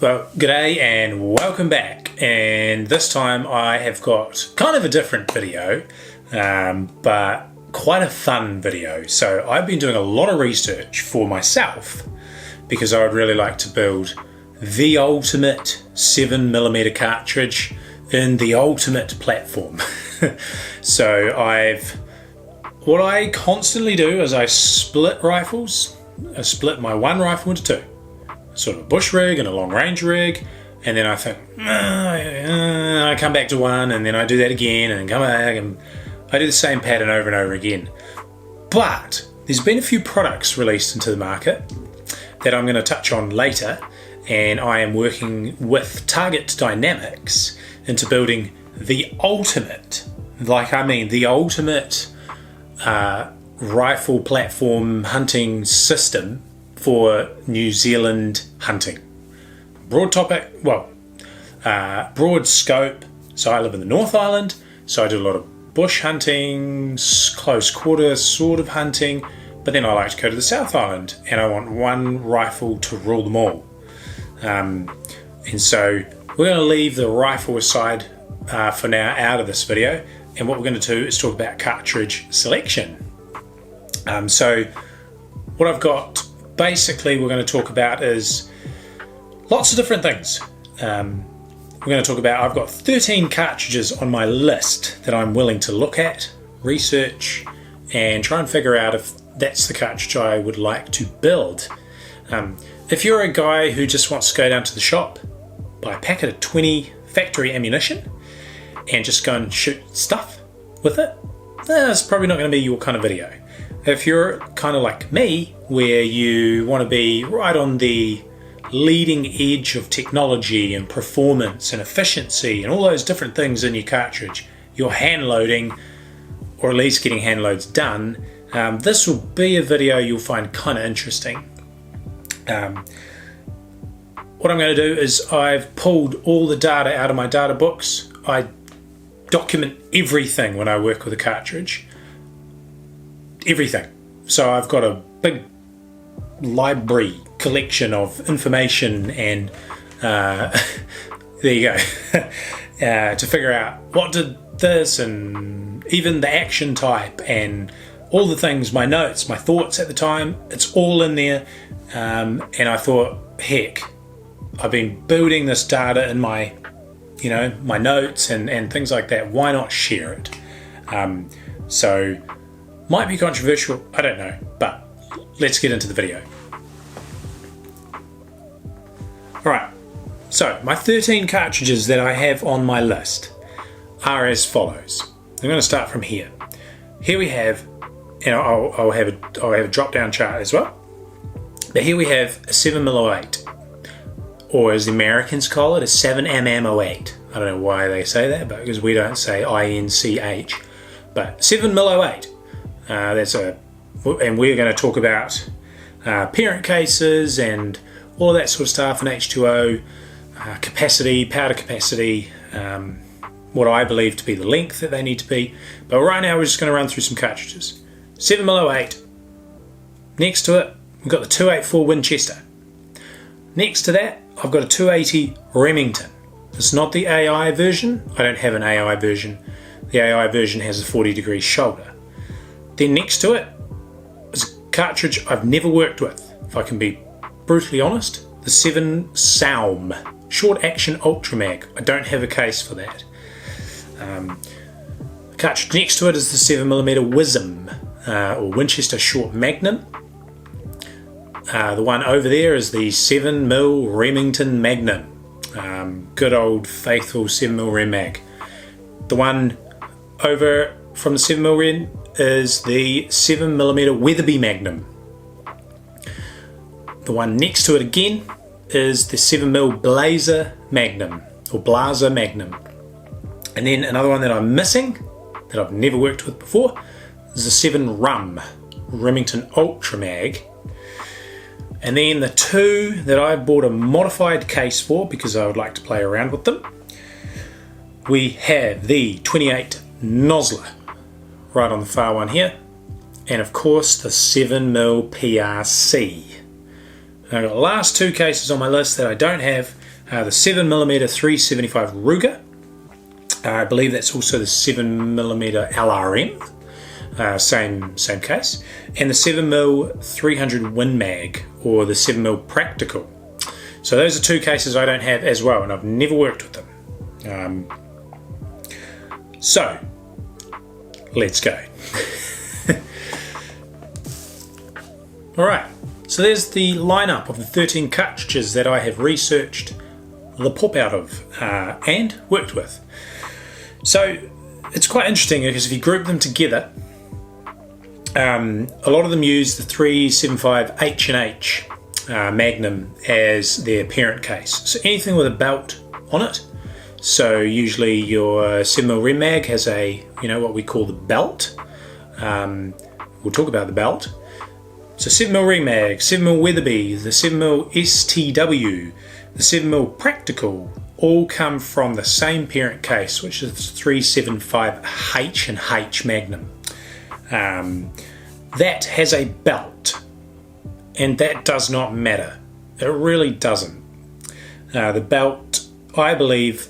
Well, g'day and welcome back, and this time I have got kind of a different video, but quite a fun video. So I've been doing a lot of research for myself because I would really like to build the ultimate 7mm cartridge in the ultimate platform. So what I constantly do is I split rifles. I split my one rifle into two. Sort of a bush rig and a long range rig, and then I think I come back to one, and then I do that again and come back, and I do the same pattern over and over again. But there's been a few products released into the market that I'm going to touch on later, and I am working with Target Dynamics into building the ultimate, the ultimate rifle platform hunting system for New Zealand hunting. Broad scope. So I live in the North Island, so I do a lot of bush hunting, close quarter sort of hunting, but then I like to go to the South Island and I want one rifle to rule them all. And so we're going to leave the rifle aside for now out of this video, and what we're going to do is talk about cartridge selection. So what I've got basically we're going to talk about is lots of different things. We're going to talk about, I've got 13 cartridges on my list that I'm willing to look at, research, and try and figure out if that's the cartridge I would like to build. If you're a guy who just wants to go down to the shop, buy a packet of 20 factory ammunition, and just go and shoot stuff with it, that's probably not going to be your kind of video. If you're kind of like me, where you want to be right on the leading edge of technology and performance and efficiency and all those different things in your cartridge, you're hand loading, or at least getting hand loads done, this will be a video you'll find kind of interesting. What I'm going to do is I've pulled all the data out of my data books. I document everything when I work with a cartridge. Everything. So I've got a big library collection of information, and there you go, to figure out what did this, and even the action type and all the things, my notes, my thoughts at the time, it's all in there. And I thought, heck, I've been building this data in my my notes and things like that, why not share it? So might be controversial, I don't know, but let's get into the video. Alright, so my 13 cartridges that I have on my list are as follows. I'm going to start from here. Here we have, and I'll have a drop down chart as well, but here we have a 7mm08, or as the Americans call it, a 7mm08. I don't know why they say that, but because we don't say INCH, but 7mm08. And we're going to talk about parent cases and all of that sort of stuff, and H2O, capacity, powder capacity, what I believe to be the length that they need to be. But right now we're just going to run through some cartridges. 7mm08. Next to it, we've got the 284 Winchester. Next to that, I've got a 280 Remington. It's not the AI version. I don't have an AI version. The AI version has a 40-degree shoulder. Then next to it is a cartridge I've never worked with, if I can be brutally honest, the 7 Saum short action ultra mag. I don't have a case for that. The cartridge next to it is the 7mm Wisdom, or Winchester short magnum. The one over there is the 7mm Remington Magnum, good old faithful 7mm Rem mag. The one over from the 7mm Rem is the 7mm Weatherby Magnum. The one next to it again is the 7mm Blazer Magnum, or Blazer Magnum. And then another one that I'm missing, that I've never worked with before, is the 7 Rum Remington Ultra Mag. And then the two that I bought a modified case for because I would like to play around with them, we have the 28 Nosler, right on the far one here, and of course the 7mm PRC. I've got the last two cases on my list that I don't have the 7mm 375 Ruger. I believe that's also the 7mm LRM, same case, and the 7mm 300 Win Mag, or the 7mm Practical. So those are two cases I don't have as well, and I've never worked with them. So let's go. Alright, so there's the lineup of the 13 cartridges that I have researched the pop out of and worked with. So it's quite interesting because if you group them together, a lot of them use the 375 H&H Magnum as their parent case. So anything with a belt on it. So usually your 7mm Rem Mag has a, what we call the belt. We'll talk about the belt. So 7mm Rem Mag, 7mm Weatherby, the 7mm STW, the 7mm Practical, all come from the same parent case, which is the 375 H&H Magnum. That has a belt, and that does not matter. It really doesn't. The belt, I believe,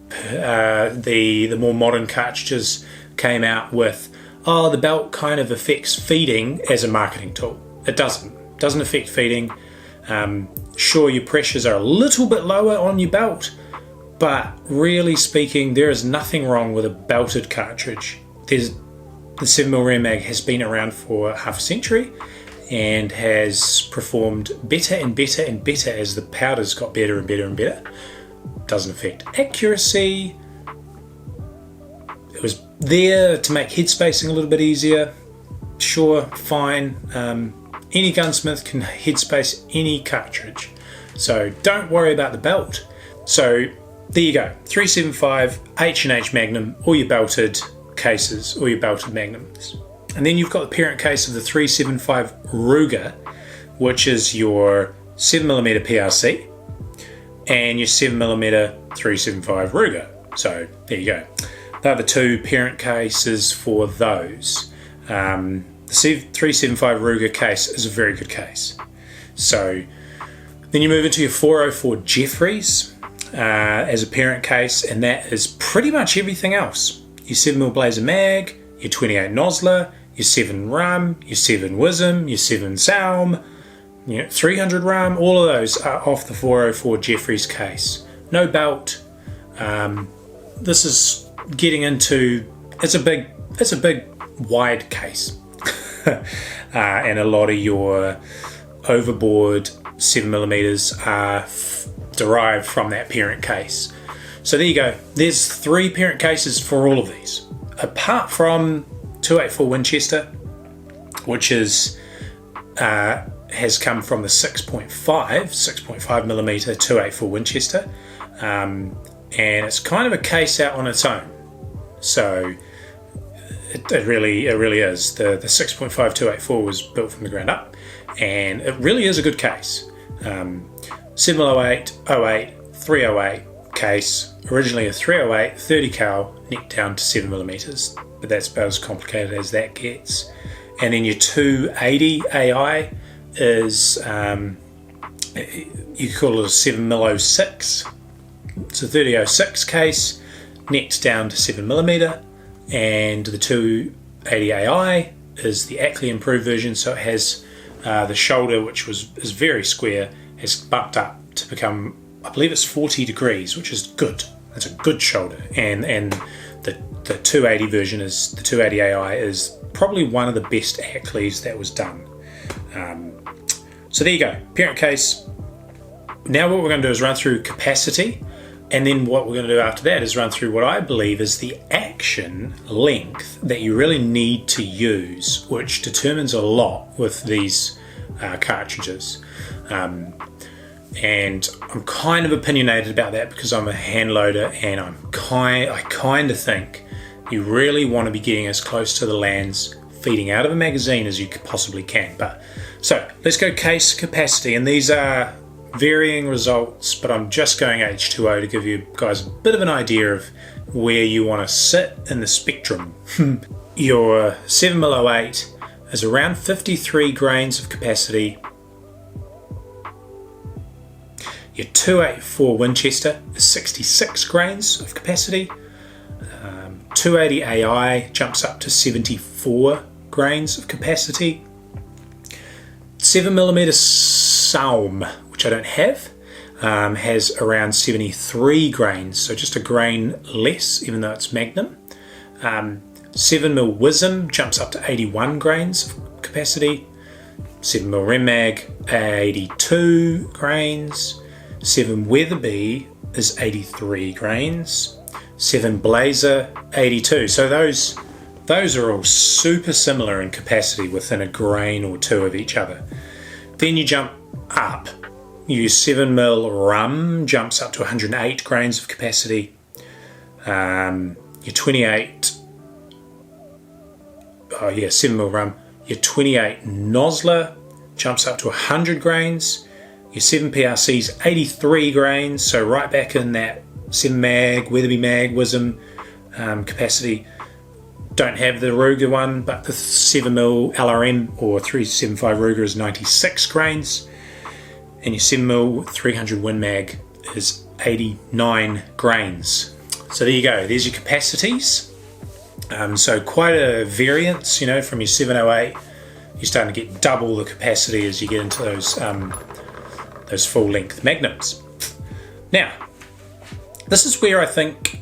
the more modern cartridges came out with, the belt kind of affects feeding as a marketing tool. It doesn't affect feeding. Sure, your pressures are a little bit lower on your belt, but really speaking, there is nothing wrong with a belted cartridge. The 7mm Rem Mag has been around for half a century and has performed better and better and better as the powders got better and better and better. Doesn't affect accuracy. It was there to make head spacing a little bit easier. Sure, fine. Any gunsmith can head space any cartridge. So don't worry about the belt. So there you go. 375 H&H Magnum, all your belted cases, all your belted Magnums. And then you've got the parent case of the 375 Ruger, which is your 7mm PRC and your 7mm 375 Ruger. So there you go. They're the two parent cases for those. The 375 Ruger case is a very good case. So then you move into your 404 Jeffries as a parent case, and that is pretty much everything else. Your 7mm Blazer Mag, your 28 Nosler, your 7 Rum, your 7 Wism, your 7 Salm, 300 Rum, all of those are off the 404 Jeffries case. No belt. This is getting into, it's a big wide case. And a lot of your overboard 7mm are derived from that parent case. So there you go. There's 3 parent cases for all of these. Apart from 284 Winchester, which is has come from the 6.5mm 284 Winchester, and it's kind of a case out on its own. So it really is. The 6.5 284 was built from the ground up, and it really is a good case. 708, 08, 308 case, originally a 308 30 cal, neck down to 7mm, but that's about as complicated as that gets. And then your 280 AI is you could call it a 7mm06. It's a 3006 case, necked down to 7mm, and the 280 AI is the Ackley improved version, so it has the shoulder, which is very square, has bumped up to become, I believe it's 40 degrees, which is good. That's a good shoulder. And the 280 version is, the 280 AI is probably one of the best Ackleys that was done. So there you go, parent case. Now what we're going to do is run through capacity, and then what we're going to do after that is run through what I believe is the action length that you really need to use, which determines a lot with these cartridges. And I'm kind of opinionated about that because I'm a hand loader, and I kind of think you really want to be getting as close to the lands feeding out of a magazine as you possibly can. But so let's go case capacity, and these are varying results, but I'm just going H2O to give you guys a bit of an idea of where you want to sit in the spectrum. Your 7mm08 is around 53 grains of capacity. Your 284 Winchester is 66 grains of capacity. 280 AI jumps up to 74 grains of capacity. 7mm Saum, which I don't have, has around 73 grains, so just a grain less, even though it's Magnum. 7mm Wisdom jumps up to 81 grains of capacity. 7mm Rem Mag, 82 grains. 7 Weatherby is 83 grains. 7 Blazer, 82. So those are all super similar in capacity, within a grain or two of each other. Then you jump up. Your 7mm Rum jumps up to 108 grains of capacity. Your 7mm Rum. Your 28 Nosler jumps up to 100 grains. Your 7 PRC's 83 grains, so right back in that 7 Mag, Weatherby Mag, Wisdom capacity. Don't have the Ruger one, but the 7mm LRM or 375 Ruger is 96 grains. And your 7mm 300 Win Mag is 89 grains. So there you go, there's your capacities. So quite a variance, from your 708. You're starting to get double the capacity as you get into those full length Magnums. Now, this is where I think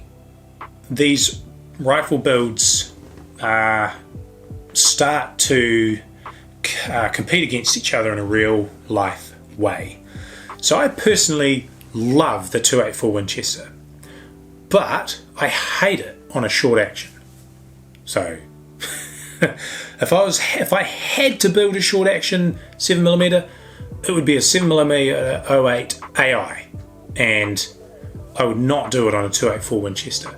these rifle builds start to compete against each other in a real life way. So I personally love the 284 Winchester, but I hate it on a short action. So if I had to build a short action 7mm, it would be a 7mm 08 AI, and I would not do it on a 284 Winchester.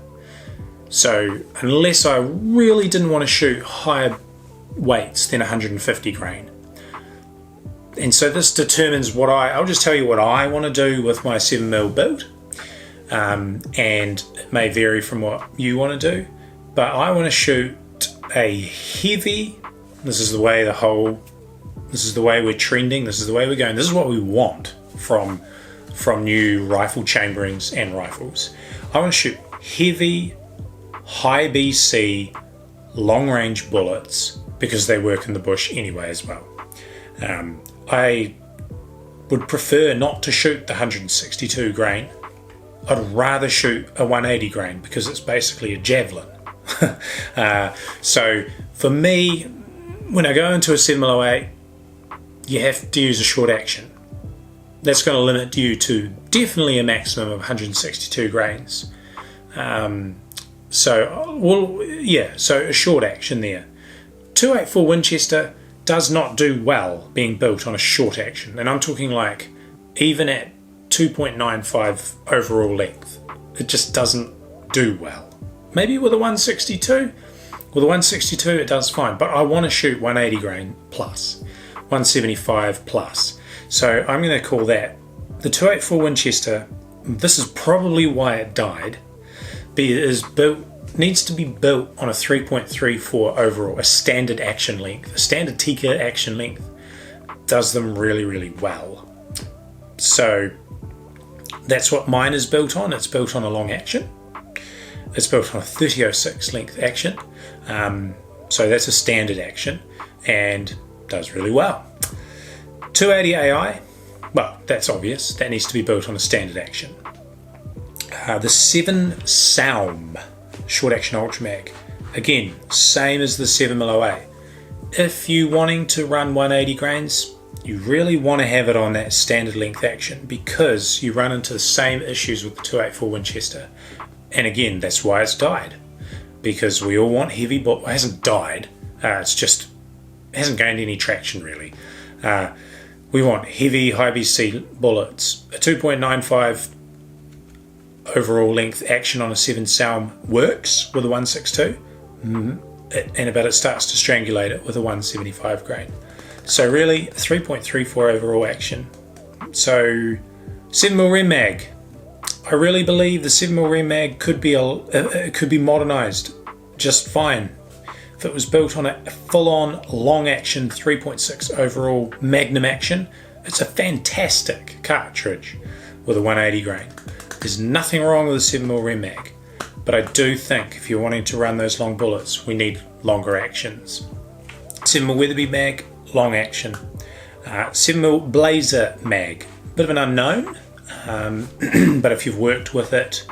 So unless I really didn't want to shoot higher weights than 150 grain. And so this determines I'll just tell you what I want to do with my 7mm build. And it may vary from what you want to do, but I want to shoot a heavy, this is the way we're trending, this is the way we're going, this is what we want from new rifle chamberings and rifles. I want to shoot heavy, high BC, long range bullets because they work in the bush anyway as well. I would prefer not to shoot the 162 grain. I'd rather shoot a 180 grain because it's basically a javelin. So for me, when I go into a 7mm 08, you have to use a short action. That's going to limit you to definitely a maximum of 162 grains. So a short action there. 284 Winchester does not do well being built on a short action, and I'm talking like even at 2.95 overall length, it just doesn't do well. Maybe with a 162, it does fine, but I want to shoot 180 grain plus, 175 plus. So I'm going to call that the 284 Winchester. This is probably why it died. Needs to be built on a 3.34 overall, a standard action length. A standard Tikka action length does them really, really well. So that's what mine is built on. It's built on a long action. It's built on a 3006 length action. So that's a standard action and does really well. 280 AI, well, that's obvious. That needs to be built on a standard action. The 7 Saum short action ultra mag, again, same as the 7mm 08. If you're wanting to run 180 grains, you really want to have it on that standard length action because you run into the same issues with the 284 Winchester. And again, that's why it's died, because we all want heavy, but it hasn't died. It hasn't gained any traction really. We want heavy, high BC bullets. A 2.95 overall length action on a 7 Saum works with a 162, but it starts to strangulate it with a 175 grain. So really, 3.34 overall action. So 7mm Rem Mag. I really believe the 7mm Rem Mag could be modernised just fine. If it was built on a full-on long action 3.6 overall Magnum action, it's a fantastic cartridge. with a 180 grain. There's nothing wrong with a 7mm Rem mag, but I do think if you're wanting to run those long bullets, we need longer actions. 7mm Weatherby mag, long action. 7mm Blazer mag, bit of an unknown, but if you've worked with it,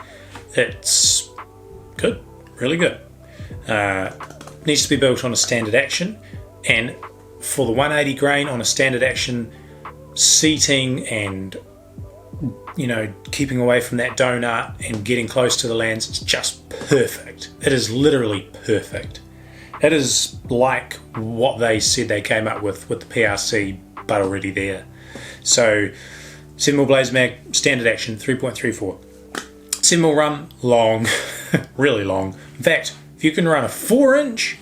it's good, really good. Needs to be built on a standard action, and for the 180 grain on a standard action, seating and keeping away from that donut and getting close to the lands, it's just perfect. It is literally perfect. It is like what they said they came up with the PRC, but already there. So 7mm Blaze mag, standard action, 3.34. 7mm run, long, really long. In fact, if you can run a 4-inch,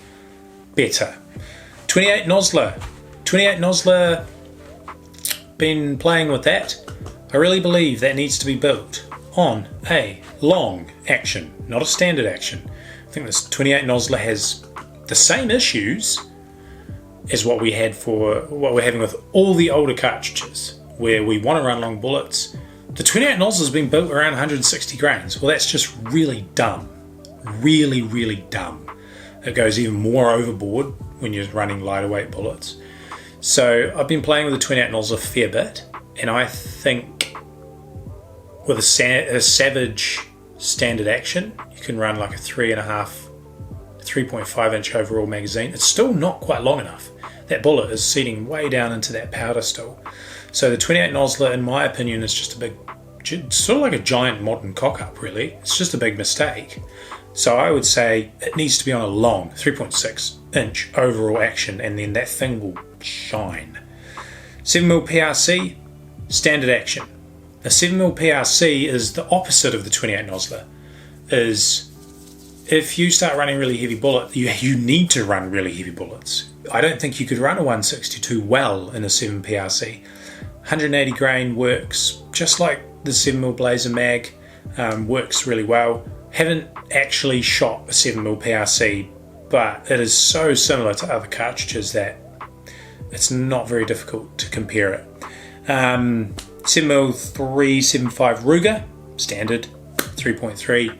better. 28 Nosler. 28 Nosler, been playing with that. I really believe that needs to be built on a long action, not a standard action. I think this 28 Nosler has the same issues as what we're having with all the older cartridges, where we want to run long bullets. The 28 Nosler's been built around 160 grains. Well, that's just really dumb. Really, really dumb. It goes even more overboard when you're running lighter weight bullets. So I've been playing with the 28 Nosler a fair bit, and I think with a Savage standard action, you can run like a 3.5 inch overall magazine. It's still not quite long enough. That bullet is seating way down into that powder still. So the 28 Nosler, in my opinion, is just sort of like a giant modern cock-up, really. It's just a big mistake. So I would say it needs to be on a long 3.6 inch overall action, and then that thing will shine. 7mm PRC, standard action. A 7mm PRC is the opposite of the 28 Nosler. If you start running really heavy bullets, you need to run really heavy bullets. I don't think you could run a 162 well in a 7 PRC. 180 grain works just like the 7mm Blazer mag, works really well. Haven't actually shot a 7mm PRC, but it is so similar to other cartridges that it's not very difficult to compare it. 7mm 375 Ruger, standard, 3.3.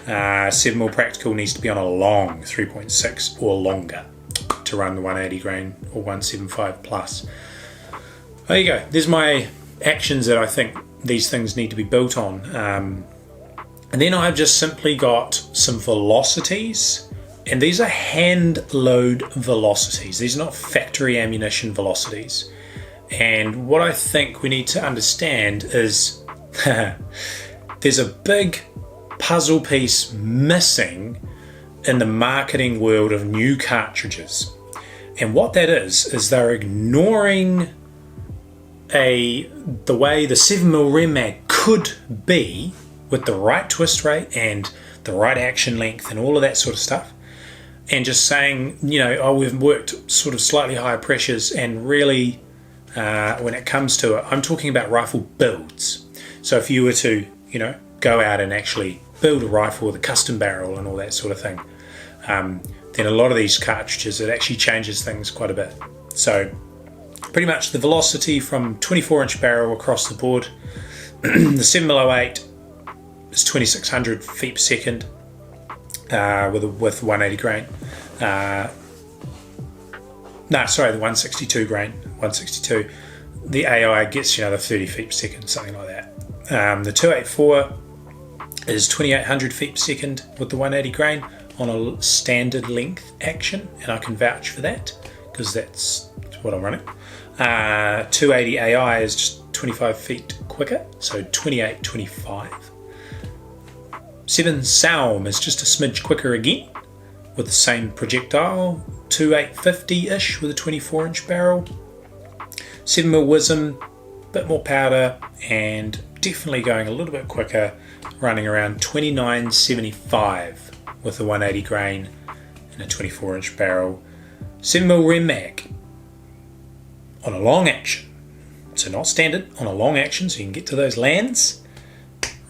7mm Practical needs to be on a long 3.6 or longer to run the 180 grain or 175 plus. There you go. There's my actions that I think these things need to be built on. And then I've just simply got some velocities, and these are hand load velocities. These are not factory ammunition velocities. And what I think we need to understand is there's a big puzzle piece missing in the marketing world of new cartridges. And what that is they're ignoring the way the 7mm Rem mag could be with the right twist rate and the right action length and all of that sort of stuff, and just saying, we've worked sort of slightly higher pressures, and really when it comes to it, I'm talking about rifle builds. So if you were to, go out and actually build a rifle with a custom barrel and all that sort of thing, then a lot of these cartridges, it actually changes things quite a bit. So pretty much the velocity from 24-inch barrel across the board. The 7mm08 is 2600 feet per second with 180 grain. The 162 grain. 162. The AI gets you another 30 feet per second, something like that. The 284 is 2800 feet per second with the 180 grain on a standard length action, and I can vouch for that because that's what I'm running. 280 AI is just 25 feet quicker, so 2825. 7 Salm is just a smidge quicker again with the same projectile, 2850-ish with a 24-inch barrel. 7mm Wisdom, bit more powder and definitely going a little bit quicker, running around 2975 with a 180 grain and a 24-inch barrel. 7mm Rem mag on a long action, so not standard, on a long action so you can get to those lands,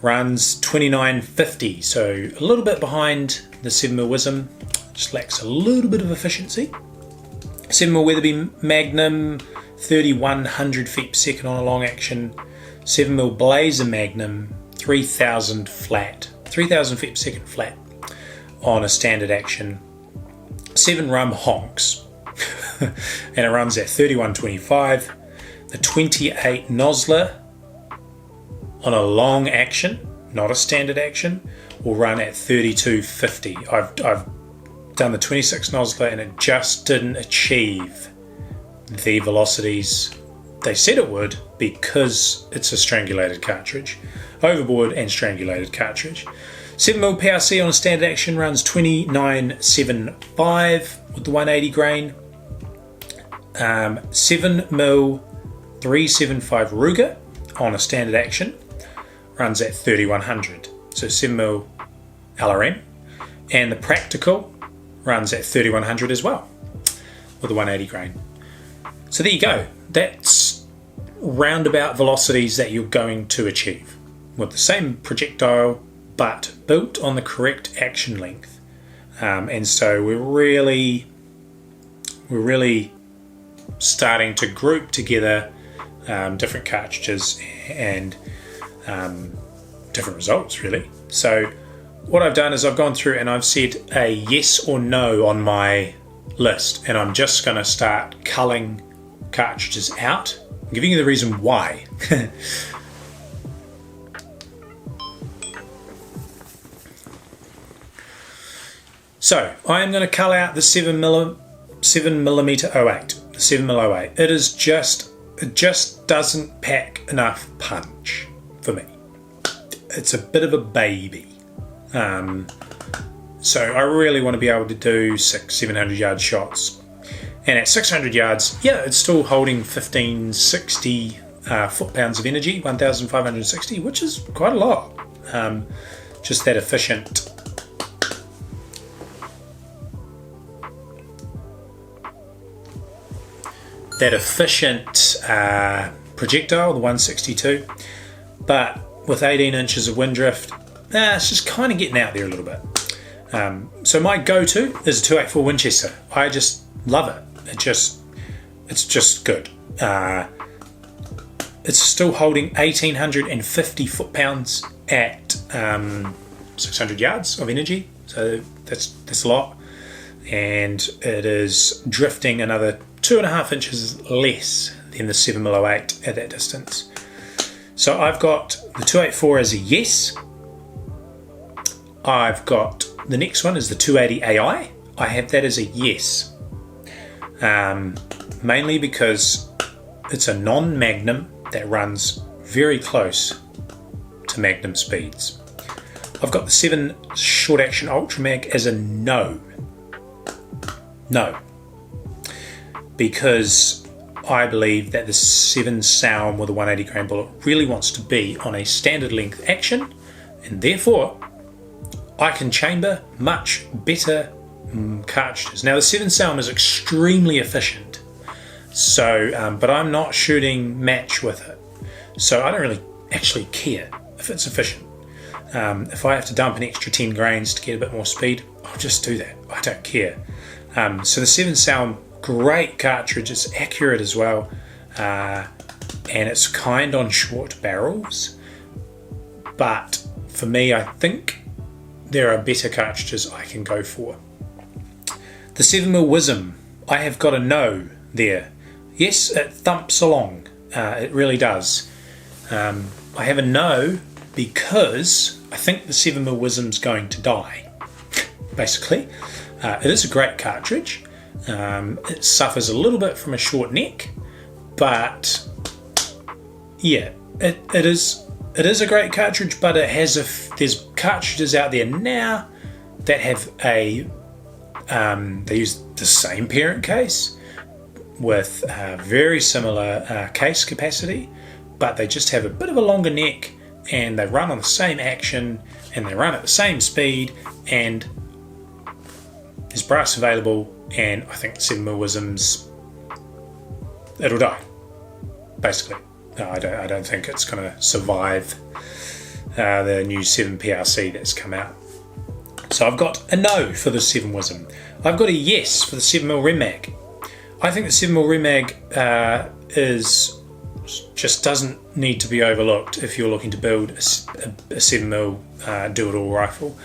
runs 2950, so a little bit behind the 7mm Wisdom, just lacks a little bit of efficiency. 7mm Weatherby Magnum, 3100 feet per second on a long action, 7mm Blazer Magnum 3000 flat, 3000 feet per second flat on a standard action, 7 rum honks, and it runs at 31.25. The 28 Nosler on a long action, not a standard action, will run at 32.50. I've done the 26 Nosler and it just didn't achieve the velocities they said it would because it's a strangulated cartridge, overboard and strangulated cartridge. 7mm PRC on a standard action runs 29.75 with the 180 grain. 7mm 375 Ruger on a standard action runs at 3100. So 7mm LRM, and the practical runs at 3100 as well with the 180 grain. So there you go. That's roundabout velocities that you're going to achieve with the same projectile but built on the correct action length. And so we're really starting to group together different cartridges and different results, really. So what I've done is I've gone through and I've said a yes or no on my list, and I'm just going to start culling cartridges out. I'm giving you the reason why. So I am going to cull out the 7mm 08, the 7mm 08. It just doesn't pack enough punch for me. It's a bit of a baby. So I really want to be able to do 600-700 yard shots. And at 600 yards, yeah, it's still holding 1560 foot-pounds of energy, 1560, which is quite a lot. Just that efficient. Projectile, the 162, but with 18 inches of wind drift, it's just kind of getting out there a little bit. So my go-to is a 284 Winchester. I just love it. It's just good. It's still holding 1850 foot-pounds at 600 yards of energy, so that's a lot, and it is drifting another 2.5 inches less than the 7mm 08 at that distance. So I've got the 284 as a yes. I've got the next one is the 280 AI. I have that as a yes. Mainly because it's a non-Magnum that runs very close to Magnum speeds. I've got the 7 short action Ultra Mag as a no. No. Because I believe that the 7 Sound with a 180 grain bullet really wants to be on a standard length action, and therefore I can chamber much better cartridges. Now the 7 Sound is extremely efficient, so but I'm not shooting match with it, so I don't really actually care if it's efficient. If I have to dump an extra 10 grains to get a bit more speed, I'll just do that. I don't care. So the 7 Sound, great cartridge, it's accurate as well, and it's kind on short barrels, but for me I think there are better cartridges I can go for. The 7mm Wism, I have got a no there. Yes, it thumps along, it really does. I have a no because I think the 7mm Wism's going to die, basically. It is a great cartridge. It suffers a little bit from a short neck, but yeah, it is a great cartridge, but it has there's cartridges out there now that have they use the same parent case with very similar case capacity, but they just have a bit of a longer neck, and they run on the same action, and they run at the same speed, and there's brass available, and I think the 7mm Wism's, it'll die, basically. I don't think it's going to survive the new 7 PRC that's come out. So I've got a no for the 7 Wism. I've got a yes for the 7mm Rem Mag. I think the 7mm Rem Mag just doesn't need to be overlooked if you're looking to build a 7mm do-it-all rifle,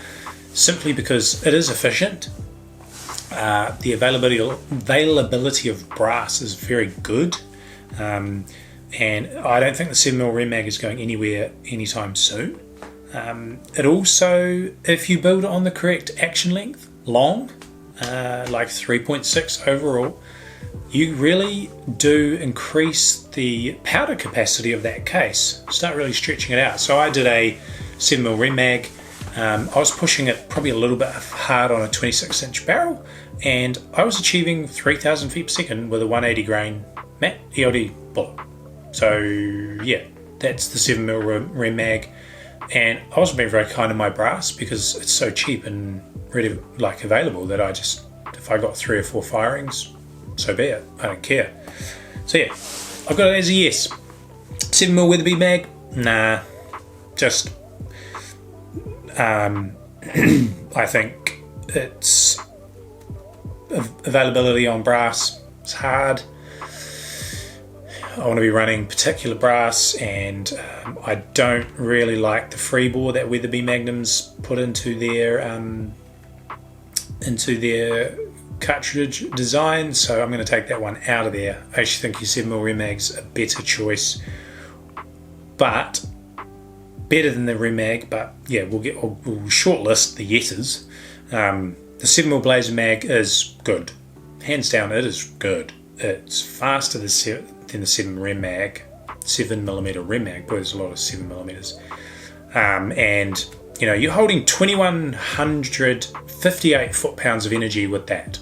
simply because it is efficient. The availability of brass is very good, and I don't think the 7mm Rem Mag is going anywhere anytime soon. It also, if you build it on the correct action length, long, like 3.6 overall, you really do increase the powder capacity of that case. Start really stretching it out. So I did a 7mm Rem Mag. I was pushing it probably a little bit hard on a 26-inch barrel, and I was achieving 3,000 feet per second with a 180 grain ELD bullet. So yeah, that's the 7mm Rem Mag. And I was being very kind to my brass because it's so cheap and really available that I just, if I got 3 or 4 firings, so be it. I don't care. So yeah, I've got it as a yes. 7mm Weatherby mag? Nah. Just I think it's availability on brass is hard. I want to be running particular brass, and I don't really like the free bore that Weatherby Magnums put into their cartridge design, so I'm going to take that one out of there. I actually think your 7mm Rem Mag's a better choice, but better than the Rem Mag. But yeah, we'll shortlist the yeses. The 7mm Blazer Mag is good, hands down. It is good. It's faster than the 7mm Rem Mag, 7mm Rem Mag, but there's a lot of 7mm. And you know, you're holding 2,158 foot-pounds of energy with that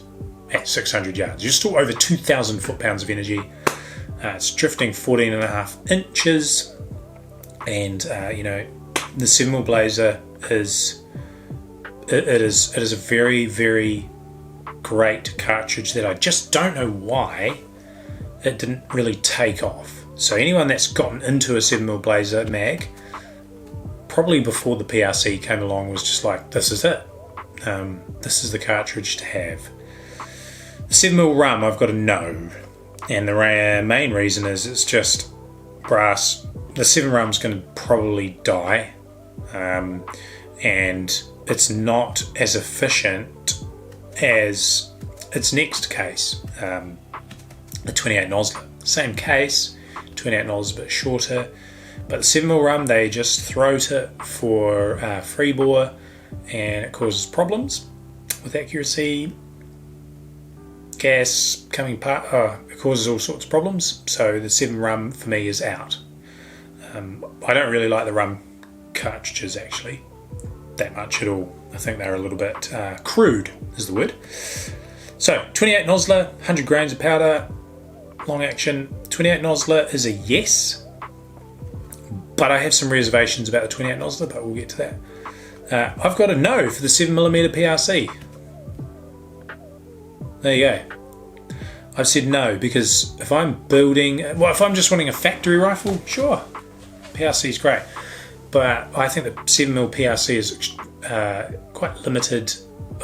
at 600 yards. You're still over 2,000 foot-pounds of energy. It's drifting 14.5 inches, and you know, the 7mm Blazer is a very, very great cartridge that I just don't know why it didn't really take off. So anyone that's gotten into a 7mm Blazer mag, probably before the PRC came along, was just like, this is it. This is the cartridge to have. The 7mm Rum, I've got a no. And the main reason is it's just brass. The 7 Rum's going to probably die. And it's not as efficient as its next case, the 28 Nosler. Same case, 28 Nosler a bit shorter. But the 7mm Rum, they just throat it for free bore, and it causes problems with accuracy, gas coming part. It causes all sorts of problems. So the 7 Rum for me is out. I don't really like the Rum cartridges actually that much at all. I think they're a little bit crude is the word. So 28 Nosler, 100 grains of powder, long action. 28 Nosler is a yes. But I have some reservations about the 28 Nosler, but we'll get to that. I've got a no for the 7mm PRC. There you go. I've said no because if I'm if I'm just wanting a factory rifle, sure, PRC is great. But I think the 7mm PRC is quite limited.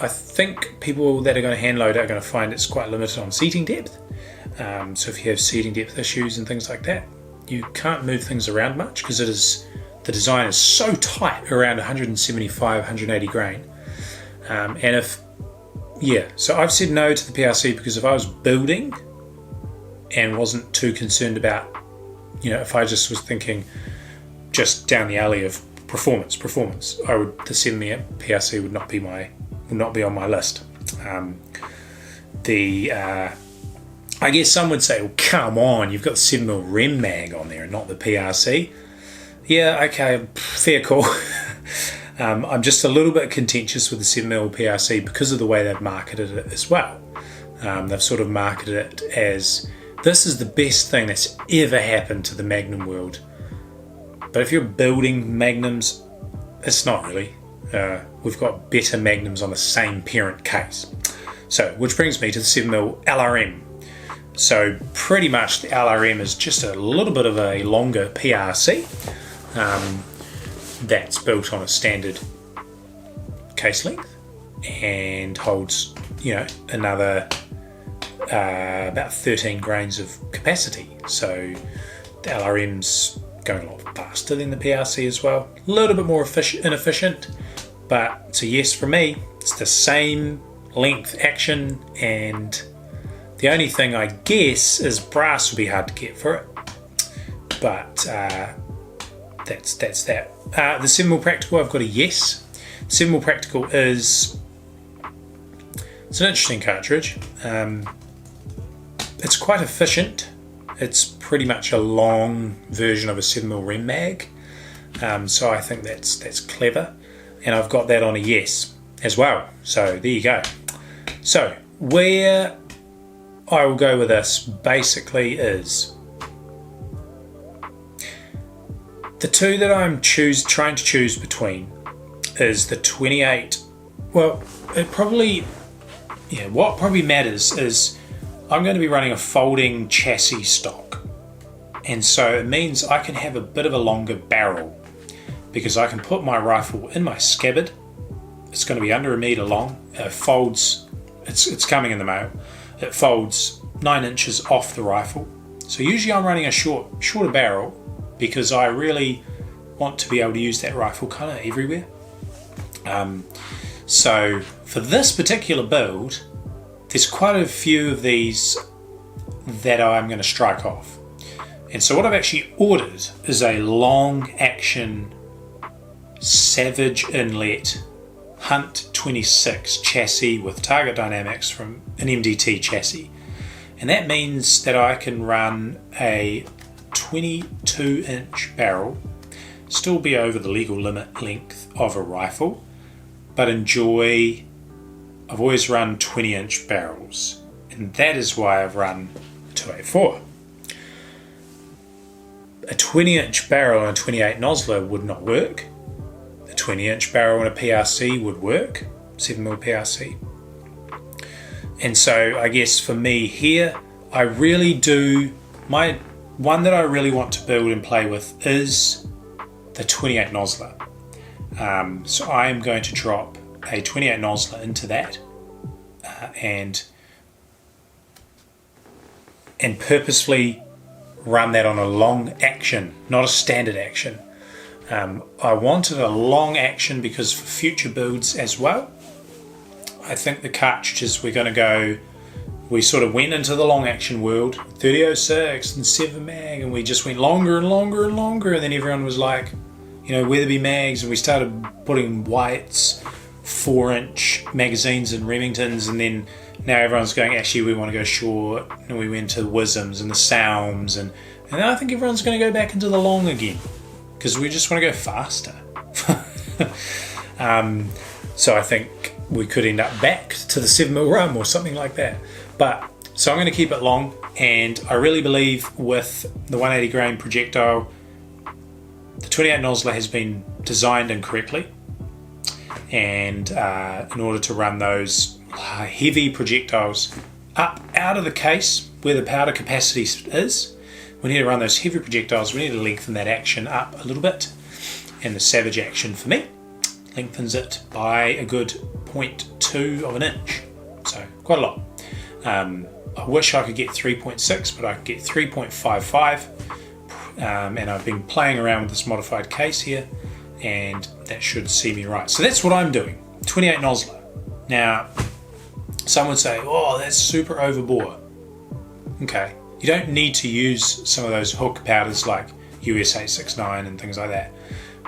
I think people that are going to hand load are going to find it's quite limited on seating depth. So if you have seating depth issues and things like that, you can't move things around much because the design is so tight around 175, 180 grain. So I've said no to the PRC because if I was building and wasn't too concerned about, you know, if I just was thinking just down the alley of performance, the 7mm PRC would not be on my list. I guess some would say, well, come on, you've got the 7mm Rem Mag on there and not the PRC. Yeah, okay, fair call. I'm just a little bit contentious with the 7mm PRC because of the way they've marketed it as well. They've sort of marketed it as, this is the best thing that's ever happened to the Magnum world. But if you're building Magnums, it's not really. We've got better Magnums on the same parent case. So, which brings me to the 7mm LRM. So pretty much the LRM is just a little bit of a longer PRC that's built on a standard case length and holds, you know, another about 13 grains of capacity. So the LRM's going a lot faster than the PRC as well. A little bit more inefficient, but it's a yes for me. It's the same length action, and the only thing I guess is brass will be hard to get for it. But that's that. The 7mm Practical, I've got a yes. 7mm Practical it's an interesting cartridge. It's quite efficient. It's pretty much a long version of a 7mm Rem mag, so I think that's clever, and I've got that on a yes as well. So there you go. So where I will go with this basically is the two that I'm trying to choose between is the 28. Well, what probably matters is I'm going to be running a folding chassis stock, and so it means I can have a bit of a longer barrel because I can put my rifle in my scabbard. It's going to be under 1 metre long. It folds, it's coming in the mail. It folds 9 inches off the rifle. So usually I'm running a shorter barrel because I really want to be able to use that rifle kind of everywhere. So for this particular build, there's quite a few of these that I'm going to strike off. And so what I've actually ordered is a long action Savage Inlet Hunt 26 chassis with target dynamics from an MDT chassis. And that means that I can run a 22-inch barrel, still be over the legal limit length of a rifle, but I've always run 20-inch barrels, and that is why I've run a 284. A 20-inch barrel and a 28 Nosler would not work. A 20-inch barrel and a PRC would work, 7mm PRC. And so I guess for me here, I really do, my one that I really want to build and play with is the 28 Nosler. So I am going to drop a 28 Nosler into that and purposefully run that on a long action, not a standard action. I wanted a long action because for future builds as well, I think the cartridges we sort of went into the long action world, 30-06 and 7 mag, and we just went longer and longer and longer, and then everyone was like, Weatherby mags, and we started putting Whites 4-inch magazines and Remingtons, and then now everyone's going, actually we want to go short, and we went to the Wisms and the Salms, and I think everyone's going to go back into the long again because we just want to go faster. So I think we could end up back to the 7mm rum or something like that. But so I'm going to keep it long, and I really believe with the 180 grain projectile, the 28 Nosler has been designed incorrectly, and in order to run those heavy projectiles up out of the case where the powder capacity is, we need to run those heavy projectiles, we need to lengthen that action up a little bit, and the Savage action for me lengthens it by a good 0.2 of an inch, so quite a lot. I wish I could get 3.6, but I could get 3.55, and I've been playing around with this modified case here, and that should see me right. So that's what I'm doing, 28 Nosler. Now, some would say, oh, that's super overbore. Okay, you don't need to use some of those hook powders like US 869 and things like that.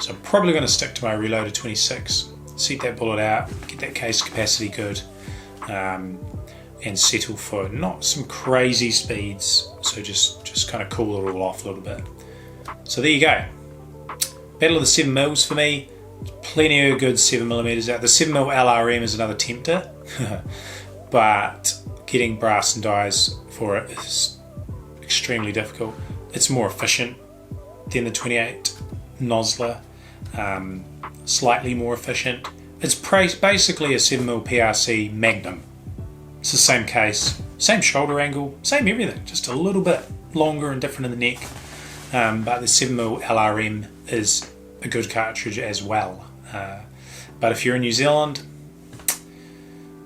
So I'm probably going to stick to my reloaded 26, seat that bullet out, get that case capacity good, and settle for not some crazy speeds, so just kind of cool it all off a little bit. So there you go. Battle of the 7mm for me. Plenty of good 7mm out. The 7mm LRM is another tempter, but getting brass and dies for it is extremely difficult. It's more efficient than the 28 Nosler, slightly more efficient. It's basically a 7mm PRC Magnum. It's the same case, same shoulder angle, same everything, just a little bit longer and different in the neck. But the 7mm LRM is a good cartridge as well. But if you're in New Zealand,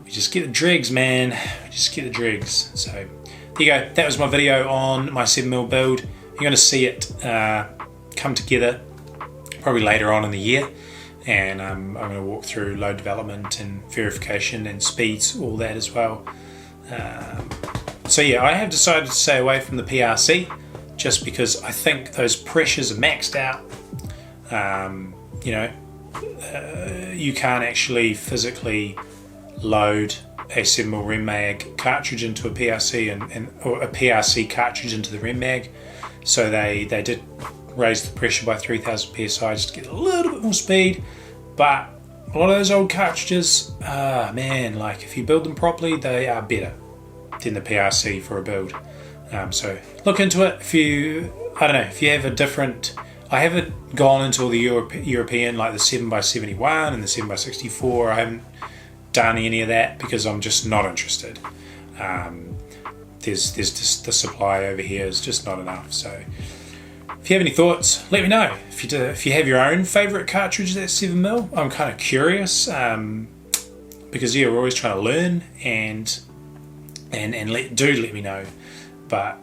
we just get the dregs, man. We just get the dregs. So there you go. That was my video on my 7mm build. You're going to see it come together probably later on in the year, and I'm going to walk through load development and verification and speeds, all that as well. So yeah, I have decided to stay away from the PRC just because I think those pressures are maxed out. You can't actually physically load a 7mm Rem mag cartridge into a PRC or a PRC cartridge into the Rem mag. So they did raise the pressure by 3000 psi just to get a little bit more speed, but a lot of those old cartridges, man, like if you build them properly, they are better than the PRC for a build. So look into it. If you have a different, I haven't gone into all the European, like the 7x71 and the 7x64. I haven't done any of that because I'm just not interested. There's just the supply over here is just not enough. So if you have any thoughts, let me know. If you have your own favourite cartridge that's 7mm, I'm kind of curious, because we're always trying to learn, and let me know. But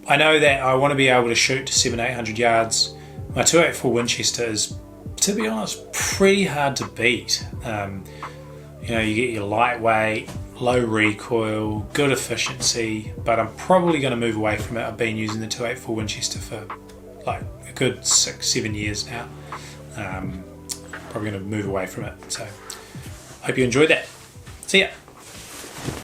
I know that I want to be able to shoot to 700-800 yards. My 284 Winchester is, to be honest, pretty hard to beat. You get your lightweight, low recoil, good efficiency, but I'm probably going to move away from it. I've been using the 284 Winchester for like a good 6-7 years now. Probably going to move away from it. So hope you enjoyed that. See ya.